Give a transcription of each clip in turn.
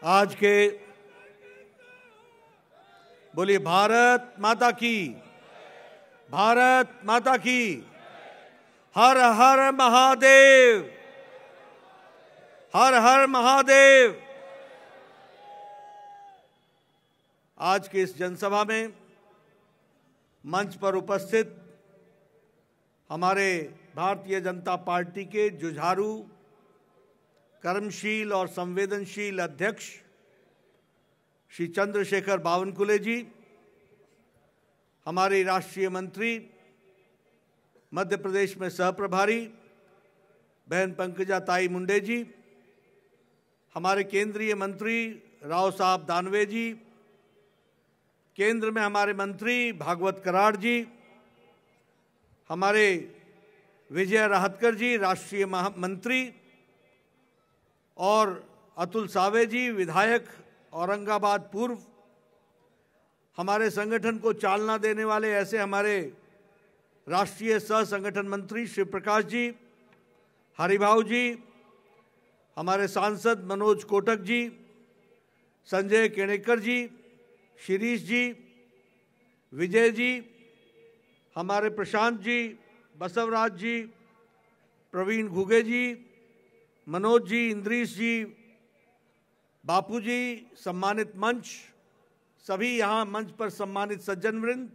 आज के बोलिए भारत माता की, भारत माता की, हर हर महादेव, हर हर महादेव। आज की इस जनसभा में मंच पर उपस्थित हमारे भारतीय जनता पार्टी के जुझारू, कर्मशील और संवेदनशील अध्यक्ष श्री चंद्रशेखर बावनकुले जी, हमारी राष्ट्रीय मंत्री, मध्य प्रदेश में सहप्रभारी बहन पंकजा ताई मुंडे जी, हमारे केंद्रीय मंत्री राव साहब दानवे जी, केंद्र में हमारे मंत्री भागवत कराड़ जी, हमारे विजय राहतकर जी राष्ट्रीय मंत्री, और अतुल सावे जी विधायक औरंगाबाद पूर्व, हमारे संगठन को चालना देने वाले ऐसे हमारे राष्ट्रीय सह संगठन मंत्री शिव प्रकाश जी, हरिभाऊ जी, हमारे सांसद मनोज कोटक जी, संजय केणेकर जी, शिरीष जी, विजय जी, हमारे प्रशांत जी, बसवराज जी, प्रवीण घुगे जी, मनोज जी, इंद्रीश जी, बापू जी, सम्मानित मंच, सभी यहाँ मंच पर सम्मानित सज्जन वृंद,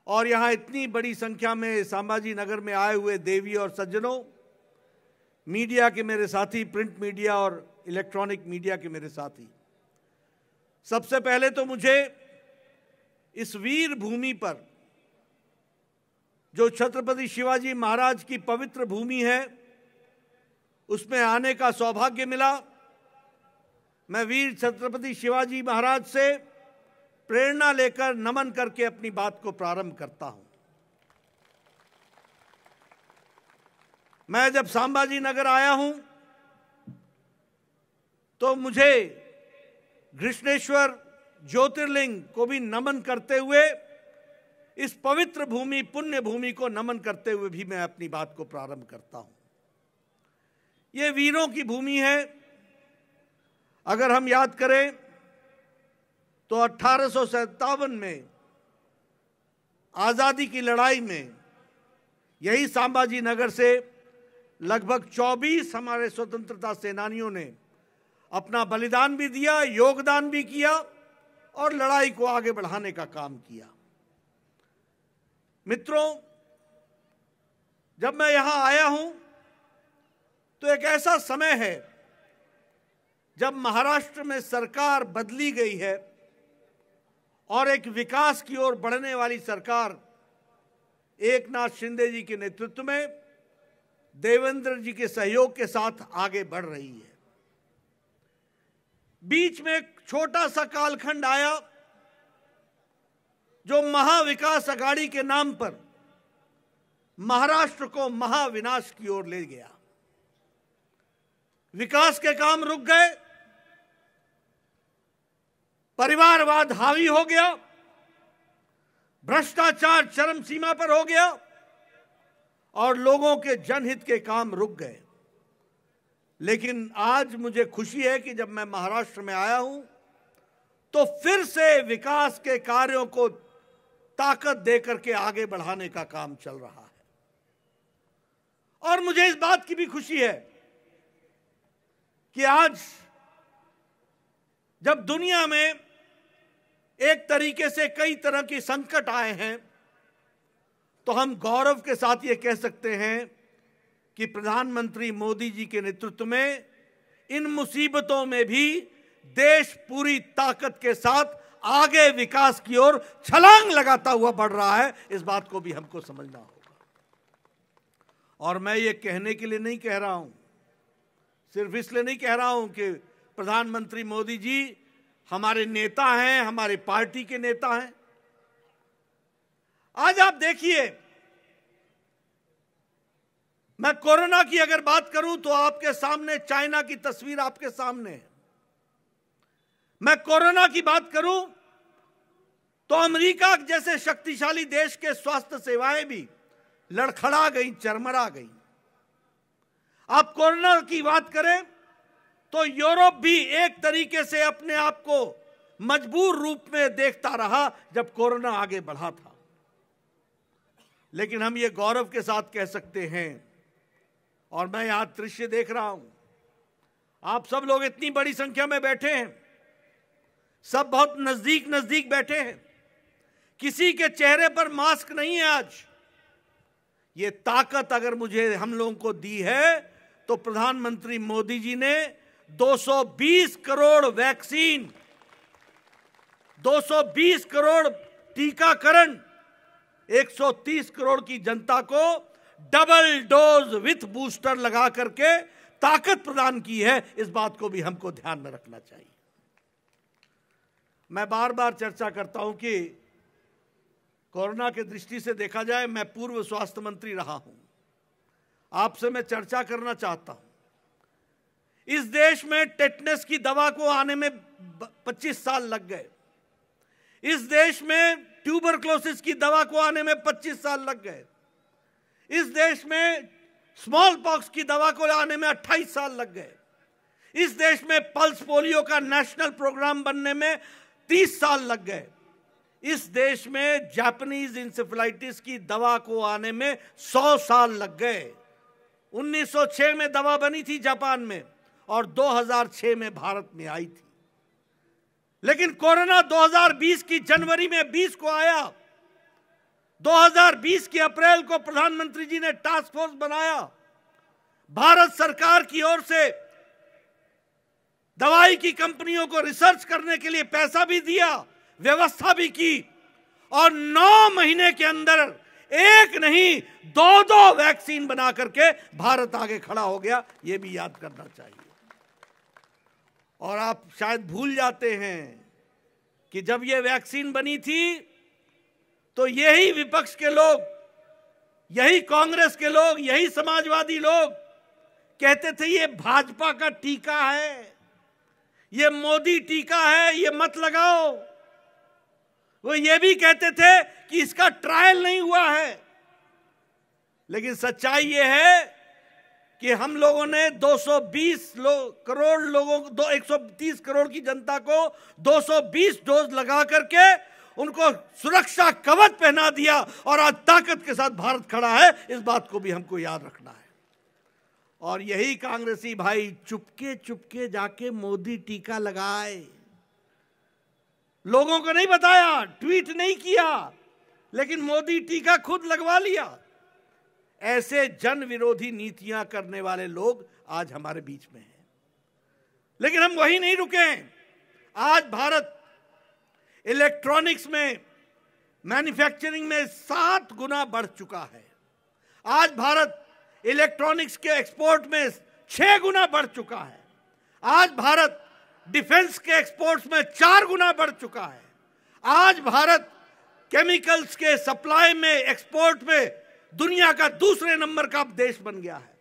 और यहाँ इतनी बड़ी संख्या में संभाजी नगर में आए हुए देवी और सज्जनों, मीडिया के मेरे साथी, प्रिंट मीडिया और इलेक्ट्रॉनिक मीडिया के मेरे साथी, सबसे पहले तो मुझे इस वीर भूमि पर, जो छत्रपति शिवाजी महाराज की पवित्र भूमि है, उसमें आने का सौभाग्य मिला। मैं वीर छत्रपति शिवाजी महाराज से प्रेरणा लेकर नमन करके अपनी बात को प्रारंभ करता हूं। मैं जब संभाजी नगर आया हूं तो मुझे घृष्णेश्वर ज्योतिर्लिंग को भी नमन करते हुए, इस पवित्र भूमि, पुण्य भूमि को नमन करते हुए भी मैं अपनी बात को प्रारंभ करता हूं। ये वीरों की भूमि है। अगर हम याद करें तो 1857 में आजादी की लड़ाई में यही संभाजी नगर से लगभग 24 हमारे स्वतंत्रता सेनानियों ने अपना बलिदान भी दिया, योगदान भी किया और लड़ाई को आगे बढ़ाने का काम किया। मित्रों, जब मैं यहां आया हूं तो एक ऐसा समय है जब महाराष्ट्र में सरकार बदली गई है और एक विकास की ओर बढ़ने वाली सरकार एकनाथ शिंदे जी के नेतृत्व में देवेंद्र जी के सहयोग के साथ आगे बढ़ रही है। बीच में एक छोटा सा कालखंड आया जो महाविकास अघाड़ी के नाम पर महाराष्ट्र को महाविनाश की ओर ले गया। विकास के काम रुक गए, परिवारवाद हावी हो गया, भ्रष्टाचार चरम सीमा पर हो गया और लोगों के जनहित के काम रुक गए। लेकिन आज मुझे खुशी है कि जब मैं महाराष्ट्र में आया हूं तो फिर से विकास के कार्यों को ताकत देकर के आगे बढ़ाने का काम चल रहा है। और मुझे इस बात की भी खुशी है कि आज जब दुनिया में एक तरीके से कई तरह के संकट आए हैं तो हम गौरव के साथ ये कह सकते हैं कि प्रधानमंत्री मोदी जी के नेतृत्व में इन मुसीबतों में भी देश पूरी ताकत के साथ आगे विकास की ओर छलांग लगाता हुआ बढ़ रहा है। इस बात को भी हमको समझना होगा। और मैं ये कहने के लिए नहीं कह रहा हूं, सिर्फ इसलिए नहीं कह रहा हूं कि प्रधानमंत्री मोदी जी हमारे नेता हैं, हमारे पार्टी के नेता हैं। आज आप देखिए, मैं कोरोना की अगर बात करूं तो आपके सामने चाइना की तस्वीर आपके सामने है। मैं कोरोना की बात करूं तो अमेरिका जैसे शक्तिशाली देश के स्वास्थ्य सेवाएं भी लड़खड़ा गई, चरमरा गई। आप कोरोना की बात करें तो यूरोप भी एक तरीके से अपने आप को मजबूर रूप में देखता रहा जब कोरोना आगे बढ़ा था। लेकिन हम ये गौरव के साथ कह सकते हैं, और मैं यहां दृश्य देख रहा हूं, आप सब लोग इतनी बड़ी संख्या में बैठे हैं, सब बहुत नजदीक नजदीक बैठे हैं, किसी के चेहरे पर मास्क नहीं है। आज ये ताकत अगर मुझे हम लोगों को दी है तो प्रधानमंत्री मोदी जी ने 220 करोड़ वैक्सीन, 220 करोड़ टीकाकरण, 130 करोड़ की जनता को डबल डोज विथ बूस्टर लगा करके ताकत प्रदान की है। इस बात को भी हमको ध्यान में रखना चाहिए। मैं बार बार चर्चा करता हूं कि कोरोना के दृष्टि से देखा जाए, मैं पूर्व स्वास्थ्य मंत्री रहा हूं। आपसे मैं चर्चा करना चाहता हूं, इस देश में टेटनस की दवा को आने में 25 साल लग गए। इस देश में ट्यूबरक्लोसिस की दवा को आने में 25 साल लग गए। इस देश में स्मॉल पॉक्स की दवा को आने में 28 साल लग गए। इस देश में पल्स पोलियो का नेशनल प्रोग्राम बनने में 30 साल लग गए। इस देश में जापानीज इंसेफेलाइटिस की दवा को आने में 100 साल लग गए। 1906 में दवा बनी थी जापान में और 2006 में भारत में आई थी। लेकिन कोरोना 2020 की जनवरी में 20 को आया। 2020 के अप्रैल को प्रधानमंत्री जी ने टास्क फोर्स बनाया। भारत सरकार की ओर से दवाई की कंपनियों को रिसर्च करने के लिए पैसा भी दिया, व्यवस्था भी की, और 9 महीने के अंदर एक नहीं 2 वैक्सीन बना करके भारत आगे खड़ा हो गया। यह भी याद करना चाहिए। और आप शायद भूल जाते हैं कि जब यह वैक्सीन बनी थी तो यही विपक्ष के लोग, यही कांग्रेस के लोग, यही समाजवादी लोग कहते थे ये भाजपा का टीका है, ये मोदी टीका है, ये मत लगाओ। वो ये भी कहते थे कि इसका ट्रायल नहीं हुआ है। लेकिन सच्चाई ये है कि हम लोगों ने 220 करोड़ लोगों को, 130 करोड़ की जनता को 220 डोज लगा करके उनको सुरक्षा कवच पहना दिया, और आज ताकत के साथ भारत खड़ा है। इस बात को भी हमको याद रखना है। और यही कांग्रेसी भाई चुपके चुपके जाके मोदी टीका लगाए, लोगों को नहीं बताया, ट्वीट नहीं किया, लेकिन मोदी टीका खुद लगवा लिया। ऐसे जन विरोधी नीतियां करने वाले लोग आज हमारे बीच में हैं। लेकिन हम वही नहीं रुके हैं। आज भारत इलेक्ट्रॉनिक्स में, मैन्युफैक्चरिंग में 7 गुना बढ़ चुका है। आज भारत इलेक्ट्रॉनिक्स के एक्सपोर्ट में 6 गुना बढ़ चुका है। आज भारत डिफेंस के एक्सपोर्ट्स में 4 गुना बढ़ चुका है। आज भारत केमिकल्स के सप्लाई में, एक्सपोर्ट में दुनिया का दूसरे नंबर का देश बन गया है।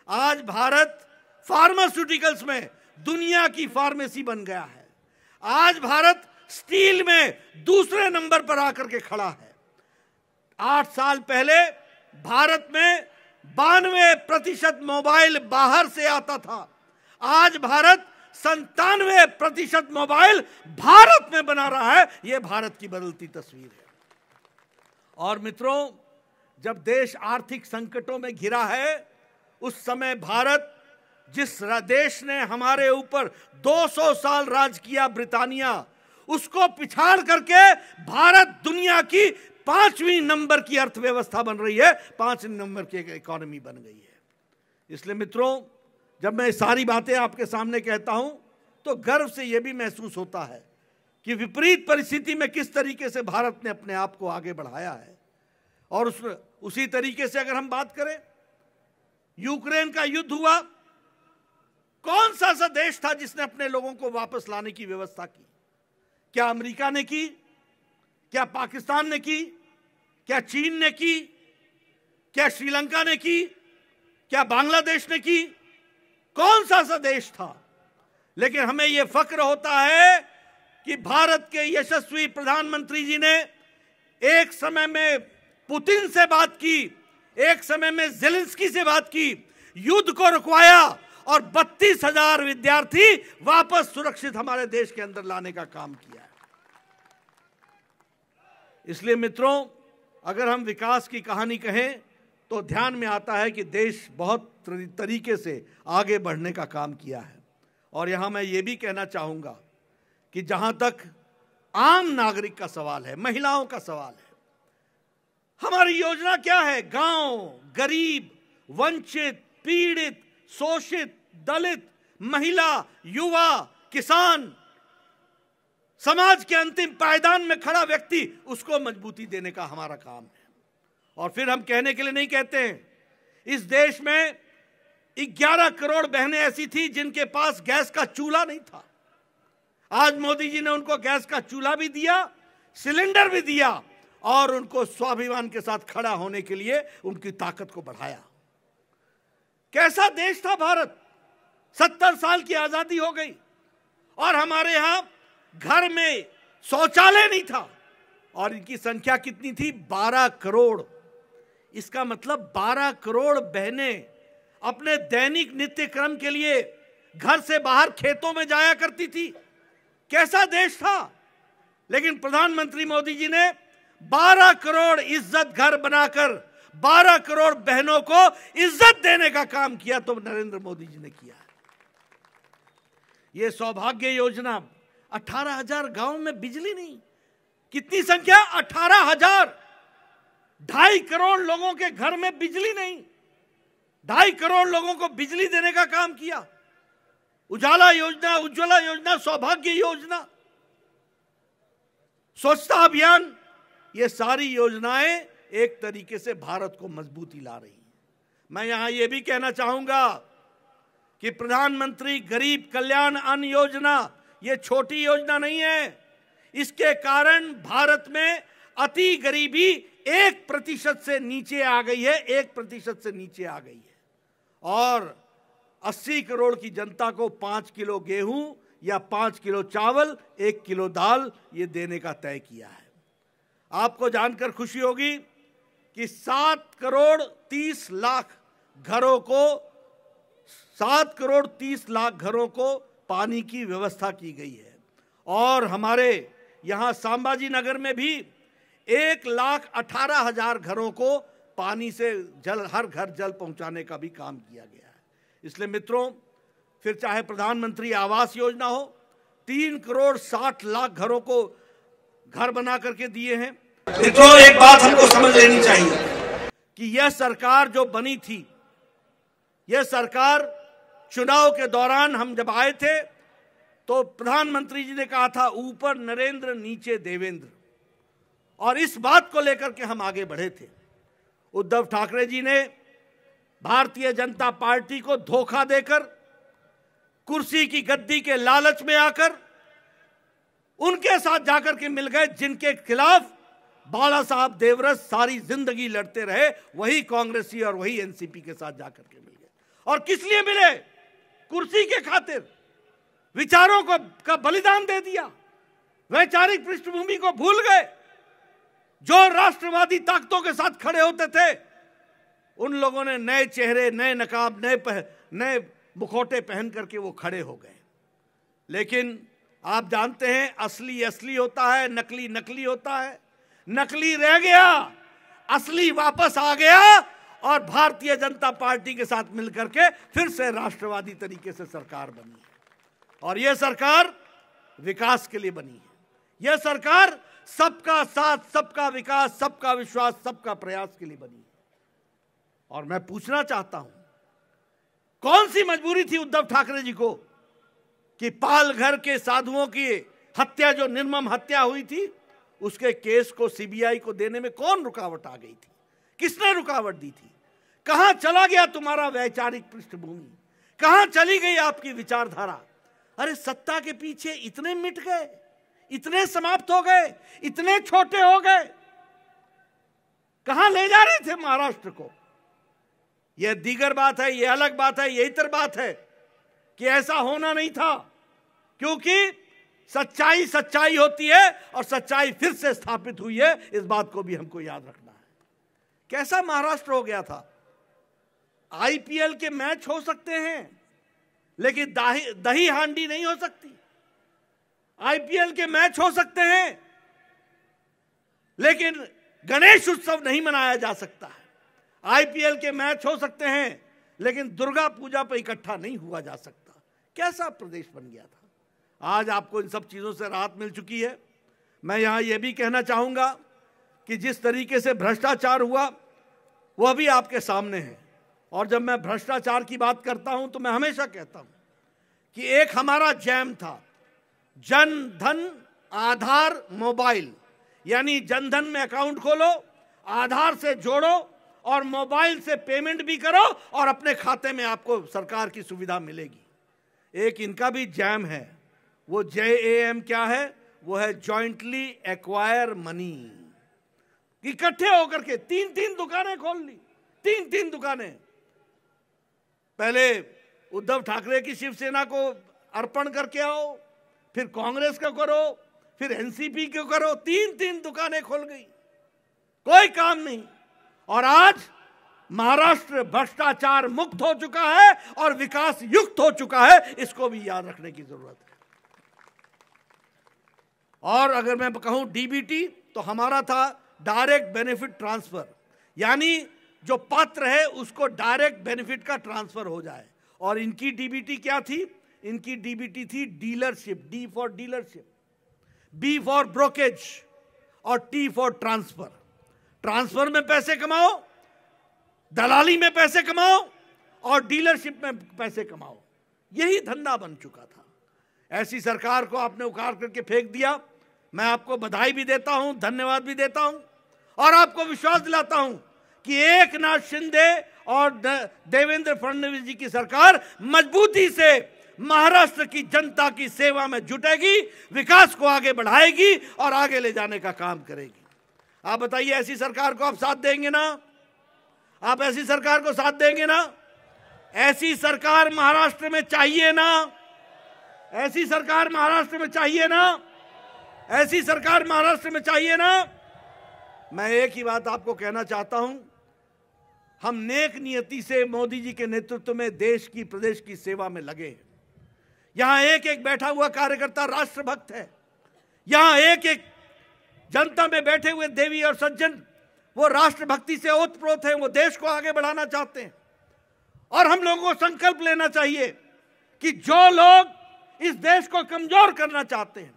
आज भारत फार्मास्यूटिकल्स में दुनिया की फार्मेसी बन गया है। आज भारत स्टील में दूसरे नंबर पर आकर के खड़ा है। 8 साल पहले भारत में 92% मोबाइल बाहर से आता था। आज भारत 97% मोबाइल भारत में बना रहा है। यह भारत की बदलती तस्वीर है। और मित्रों, जब देश आर्थिक संकटों में घिरा है, उस समय भारत, जिस देश ने हमारे ऊपर 200 साल राज किया, ब्रिटानिया, उसको पिछाड़ करके भारत दुनिया की 5वीं नंबर की अर्थव्यवस्था बन रही है, 5 नंबर की इकोनॉमी बन गई है। इसलिए मित्रों, जब मैं सारी बातें आपके सामने कहता हूं तो गर्व से यह भी महसूस होता है कि विपरीत परिस्थिति में किस तरीके से भारत ने अपने आप को आगे बढ़ाया है। और उसी तरीके से अगर हम बात करें, यूक्रेन का युद्ध हुआ, कौन सा ऐसा देश था जिसने अपने लोगों को वापस लाने की व्यवस्था की? क्या अमेरिका ने की? क्या पाकिस्तान ने की? क्या चीन ने की? क्या श्रीलंका ने की? क्या बांग्लादेश ने की? कौन सा ऐसा देश था? लेकिन हमें यह फक्र होता है कि भारत के यशस्वी प्रधानमंत्री जी ने एक समय में पुतिन से बात की, एक समय में ज़ेलेंस्की से बात की, युद्ध को रुकवाया और 32,000 विद्यार्थी वापस सुरक्षित हमारे देश के अंदर लाने का काम किया है। इसलिए मित्रों, अगर हम विकास की कहानी कहें तो ध्यान में आता है कि देश बहुत तरीके से आगे बढ़ने का काम किया है। और यहां मैं ये भी कहना चाहूंगा कि जहां तक आम नागरिक का सवाल है, महिलाओं का सवाल है, हमारी योजना क्या है? गांव, गरीब, वंचित, पीड़ित, शोषित, दलित, महिला, युवा, किसान, समाज के अंतिम पायदान में खड़ा व्यक्ति, उसको मजबूती देने का हमारा काम है। और फिर हम कहने के लिए नहीं कहते हैं, इस देश में 11 करोड़ बहनें ऐसी थी जिनके पास गैस का चूल्हा नहीं था। आज मोदी जी ने उनको गैस का चूल्हा भी दिया, सिलेंडर भी दिया और उनको स्वाभिमान के साथ खड़ा होने के लिए उनकी ताकत को बढ़ाया। कैसा देश था भारत? 70 साल की आजादी हो गई और हमारे यहां घर में शौचालय नहीं था और इनकी संख्या कितनी थी? 12 करोड़। इसका मतलब 12 करोड़ बहनें अपने दैनिक नित्य क्रम के लिए घर से बाहर खेतों में जाया करती थी। कैसा देश था? लेकिन प्रधानमंत्री मोदी जी ने 12 करोड़ इज्जत घर बनाकर 12 करोड़ बहनों को इज्जत देने का काम किया, तो नरेंद्र मोदी जी ने किया। यह सौभाग्य योजना, 18,000 गांव में बिजली नहीं। कितनी संख्या? 18,000। 2.5 करोड़ लोगों के घर में बिजली नहीं। 2.5 करोड़ लोगों को बिजली देने का काम किया। उजाला योजना, उज्ज्वला योजना, सौभाग्य योजना, स्वच्छता अभियान, ये सारी योजनाएं एक तरीके से भारत को मजबूती ला रही हैं। मैं यहां यह भी कहना चाहूंगा कि प्रधानमंत्री गरीब कल्याण अन्न योजना ये छोटी योजना नहीं है। इसके कारण भारत में अति गरीबी 1% से नीचे आ गई है, 1% से नीचे आ गई है। और 80 करोड़ की जनता को 5 किलो गेहूं या 5 किलो चावल, 1 किलो दाल ये देने का तय किया है। आपको जानकर खुशी होगी कि 7 करोड़ 30 लाख घरों को 7 करोड़ 30 लाख घरों को पानी की व्यवस्था की गई है। और हमारे यहां संभाजी नगर में भी 1,18,000 घरों को पानी से जल, हर घर जल पहुंचाने का भी काम किया गया है। इसलिए मित्रों, फिर चाहे प्रधानमंत्री आवास योजना हो, 3 करोड़ 60 लाख घरों को घर बना करके दिए हैं। मित्रों, एक बात हमको समझ लेनी चाहिए कि यह सरकार जो बनी थी, यह सरकार चुनाव के दौरान हम जब आए थे तो प्रधानमंत्री जी ने कहा था ऊपर नरेंद्र नीचे देवेंद्र, और इस बात को लेकर के हम आगे बढ़े थे। उद्धव ठाकरे जी ने भारतीय जनता पार्टी को धोखा देकर, कुर्सी की गद्दी के लालच में आकर उनके साथ जाकर के मिल गए जिनके खिलाफ बाला साहब देवरस सारी जिंदगी लड़ते रहे, वही कांग्रेसी और वही एनसीपी के साथ जाकर के मिल गए। और किस लिए मिले? कुर्सी के खातिर। विचारों को का बलिदान दे दिया, वैचारिक पृष्ठभूमि को भूल गए। जो राष्ट्रवादी ताकतों के साथ खड़े होते थे, उन लोगों ने नए चेहरे, नए नकाब, नए मुखौटे पहन करके वो खड़े हो गए। लेकिन आप जानते हैं, असली असली होता है, नकली नकली होता है। नकली रह गया, असली वापस आ गया और भारतीय जनता पार्टी के साथ मिलकर के फिर से राष्ट्रवादी तरीके से सरकार बनी है। और यह सरकार विकास के लिए बनी है। यह सरकार सबका साथ, सबका विकास, सबका विश्वास, सबका प्रयास के लिए बनी है। और मैं पूछना चाहता हूं, कौन सी मजबूरी थी उद्धव ठाकरे जी को कि पालघर के साधुओं की हत्या, जो निर्मम हत्या हुई थी, उसके केस को सीबीआई को देने में कौन रुकावट आ गई थी? किसने रुकावट दी थी? कहां चला गया तुम्हारा वैचारिक पृष्ठभूमि? कहां चली गई आपकी विचारधारा? अरे सत्ता के पीछे इतने मिट गए, इतने समाप्त हो गए, इतने छोटे हो गए। कहां ले जा रहे थे महाराष्ट्र को? यह दीगर बात है, यह अलग बात है, यह इतर बात है कि ऐसा होना नहीं था, क्योंकि सच्चाई सच्चाई होती है और सच्चाई फिर से स्थापित हुई है। इस बात को भी हमको याद रखना है। कैसा महाराष्ट्र हो गया था? आईपीएल के मैच हो सकते हैं, लेकिन दही हांडी नहीं हो सकती। आईपीएल के मैच हो सकते हैं, लेकिन गणेश उत्सव नहीं मनाया जा सकता है। आईपीएल के मैच हो सकते हैं, लेकिन दुर्गा पूजा पर इकट्ठा नहीं हुआ जा सकता। कैसा प्रदेश बन गया था। आज आपको इन सब चीजों से राहत मिल चुकी है। मैं यहां यह भी कहना चाहूंगा कि जिस तरीके से भ्रष्टाचार हुआ वह भी आपके सामने है। और जब मैं भ्रष्टाचार की बात करता हूं तो मैं हमेशा कहता हूं कि एक हमारा जैम था, जन धन आधार मोबाइल, यानी जनधन में अकाउंट खोलो, आधार से जोड़ो और मोबाइल से पेमेंट भी करो और अपने खाते में आपको सरकार की सुविधा मिलेगी। एक इनका भी जैम है, वो JAM क्या है? वो है जॉइंटली एक्वायर मनी। इकट्ठे होकर के 3-3 दुकानें खोल ली, 3-3 दुकानें। पहले उद्धव ठाकरे की शिवसेना को अर्पण करके आओ, फिर कांग्रेस को करो, फिर एनसीपी को करो, 3-3 दुकानें खोल गई, कोई काम नहीं। और आज महाराष्ट्र भ्रष्टाचार मुक्त हो चुका है और विकास युक्त हो चुका है, इसको भी याद रखने की जरूरत है। और अगर मैं कहूं डीबीटी, तो हमारा था डायरेक्ट बेनिफिट ट्रांसफर, यानी जो पात्र है उसको डायरेक्ट बेनिफिट का ट्रांसफर हो जाए। और इनकी डीबीटी क्या थी? इनकी डीबीटी थी dealership, D for dealership, B for brokerage और T फॉर ट्रांसफर। ट्रांसफर में पैसे कमाओ, दलाली में पैसे कमाओ और डीलरशिप में पैसे कमाओ, यही धंधा बन चुका था। ऐसी सरकार को आपने उखाड़ करके फेंक दिया। मैं आपको बधाई भी देता हूं, धन्यवाद भी देता हूं और आपको विश्वास दिलाता हूं कि एकनाथ शिंदे और देवेंद्र फडणवीस जी की सरकार मजबूती से महाराष्ट्र की जनता की सेवा में जुटेगी, विकास को आगे बढ़ाएगी और आगे ले जाने का काम करेगी। आप बताइए, ऐसी सरकार को आप साथ देंगे ना? आप ऐसी सरकार को साथ देंगे ना? ऐसी सरकार महाराष्ट्र में चाहिए ना? ऐसी सरकार महाराष्ट्र में चाहिए ना? ऐसी सरकार महाराष्ट्र में चाहिए ना? मैं एक ही बात आपको कहना चाहता हूं, हम नेक नियति से मोदी जी के नेतृत्व में देश की, प्रदेश की सेवा में लगे हैं। यहां एक एक बैठा हुआ कार्यकर्ता राष्ट्रभक्त है। यहां एक एक जनता में बैठे हुए देवी और सज्जन वो राष्ट्रभक्ति से ओतप्रोत हैं, वो देश को आगे बढ़ाना चाहते हैं। और हम लोगों को संकल्प लेना चाहिए कि जो लोग इस देश को कमजोर करना चाहते हैं,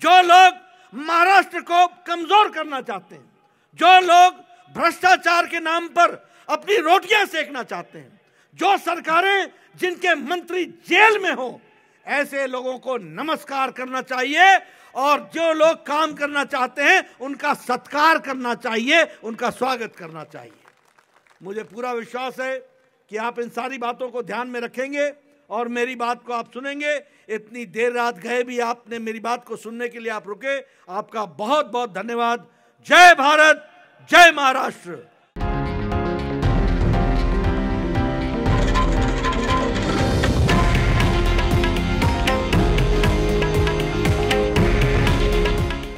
जो लोग महाराष्ट्र को कमजोर करना चाहते हैं, जो लोग भ्रष्टाचार के नाम पर अपनी रोटियां सेकना चाहते हैं, जो सरकारें जिनके मंत्री जेल में हो, ऐसे लोगों को नमस्कार करना चाहिए और जो लोग काम करना चाहते हैं उनका सत्कार करना चाहिए, उनका स्वागत करना चाहिए। मुझे पूरा विश्वास है कि आप इन सारी बातों को ध्यान में रखेंगे और मेरी बात को आप सुनेंगे। इतनी देर रात गए भी आपने मेरी बात को सुनने के लिए आप रुके, आपका बहुत बहुत धन्यवाद। जय भारत, जय महाराष्ट्र।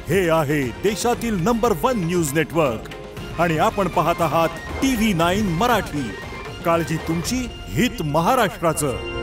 हे आहे देशातील नंबर 1 न्यूज नेटवर्क आणि आपण पाहत आहात TV9 मराठी। काळजी तुमची, हित महाराष्ट्राचं।